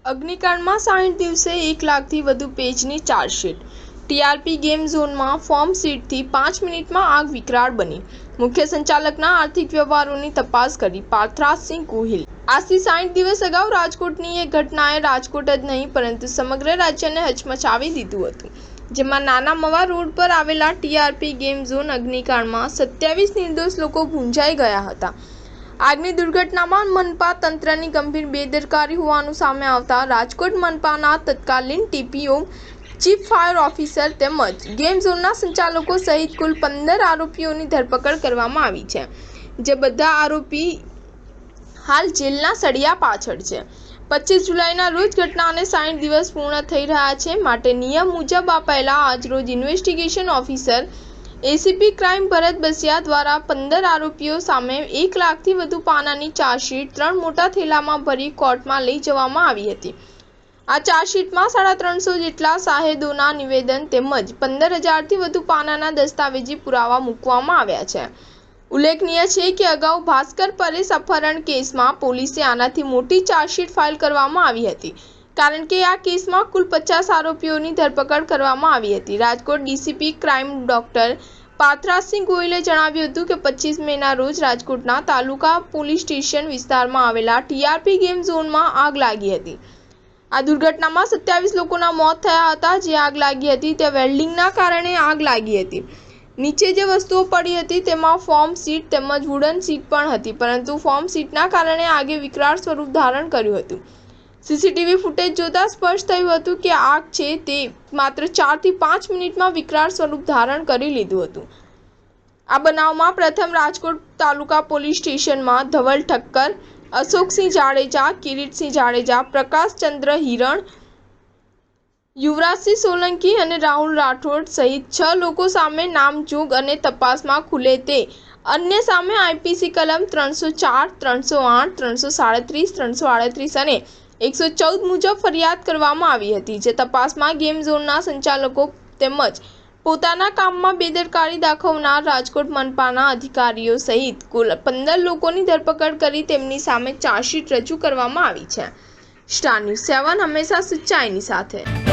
અગ્નિકાંડમાં 60 દિવસે 1 લાખથી વધુ પેજની ચાર્જશીટ। ટીઆરપી ગેમ ઝોનમાં ફોર્મ સીટથી 5 મિનિટમાં આગ વિકરાળ બની। મુખ્ય સંચાલકના આર્થિક વ્યવહારોની તપાસ કરી પાર્થરાજસિંહ ગોહિલ। આજથી 60 દિવસ અગાઉ રાજકોટની એક ઘટનાએ રાજકોટ જ નહીં પરંતુ સમગ્ર રાજ્યને હચમચાવી દીધું હતું, જેમાં નાના મવા રોડ પર આવેલા ટીઆરપી ગેમ ઝોન અગ્નિકાંડમાં 27 નિર્દોષ લોકો ભૂંજાઈ ગયા હતા। આગની દુર્ઘટનામાં મનપા તંત્રની ગંભીર બેદરકારી હોવાનું સામે આવતા રાજકોટ મનપાના તત્કાલીન ટીપીઓ, ચીફ ફાયર ઓફિસર તેમજ ગેમ ઝોનના સંચાલકો સહિત કુલ 15 આરોપીઓની ધરપકડ કરવામાં આવી છે, જે બધા આરોપી હાલ જેલના સળિયા પાછળ છે। 25 જુલાઈના રોજ ઘટનાને 60 દિવસ પૂર્ણ થઈ રહ્યા છે, માટે નિયમ મુજબ આ પહેલા આજરોજ ઇન્વેસ્ટિગેશન ઓફિસર એસીપી ક્રાઇમ ભરત બસિયા દ્વારા 15 આરોપીઓ સામે 1 લાખથી વધુ પાનાની ચાર્જશીટ 3 મોટા થેલામાં ભરી કોર્ટમાં લઈ જવામાં આવી હતી। આ ચાર્જશીટમાં 350 જેટલા શાહેદોના નિવેદન તેમજ 15,000થી વધુ પાનાના દસ્તાવેજી પુરાવા મૂકવામાં આવ્યા છે। ઉલ્લેખનીય છે કે અગાઉ ભાસ્કર પરેશ અપહરણ કેસમાં પોલીસે આનાથી મોટી ચાર્જશીટ ફાઇલ કરવામાં આવી હતી, કારણ કે આ કેસમાં કુલ 50 આરોપીઓની ધરપકડ કરવામાં આવી હતી। Rajkot DCP crime doctor Parthrajsinh ગોહિલે જણાવ્યું હતું કે 25 મેના રોજ રાજકોટના તાલુકા પોલીસ સ્ટેશન વિસ્તારમાં આવેલા ટીઆરપી ગેમ ઝોનમાં આગ લાગી હતી। આ દુર્ઘટનામાં 27 લોકોના મોત થયા હતા। જે આગ લાગી હતી તે વેલ્ડિંગના કારણે આગ લાગી હતી। નીચે જે વસ્તુઓ પડી હતી તેમાં ફોર્મ સીટ તેમજ વુડન સીટ પણ હતી, પરંતુ ફોર્મ સીટના કારણે આગે વિકરાળ સ્વરૂપ ધારણ કર્યું હતું। સીસીટીવી ફૂટેજ જોતા સ્પષ્ટ થયું હતું કે આગ છે તે માત્ર 4 થી 5 મિનિટમાં વિકરાળ સ્વરૂપ ધારણ કરી લીધું હતું। આ બનાવમાં પ્રથમ રાજકોટ તાલુકા પોલીસ સ્ટેશનમાં ધવલ ઠક્કર, અશોકસિંહ જાડેજા, કિરીટસિંહ જાડેજા, પ્રકાશચંદ્ર હિરણ, યુવરાજસિંહ સોલંકી અને રાહુલ રાઠોડ સહિત 6 લોકો સામે નામજોગ અને તપાસમાં ખુલે તે અન્ય સામે આઈપીસી કલમ 304, 308, 337, 338 અને 114 મુજબ ફરિયાદ કરવામાં આવી હતી, જે તપાસમાં ગેમ ઝોનના સંચાલકો તેમજ પોતાના કામમાં બેદરકારી દાખવનાર રાજકોટ મનપાના અધિકારીઓ સહિત કુલ 15 લોકોની ધરપકડ કરી તેમની સામે ચાર્જશીટ રજૂ કરવામાં આવી છે। સ્ટાર ન્યૂઝ 7 હંમેશા સચ્ચાઈની સાથે।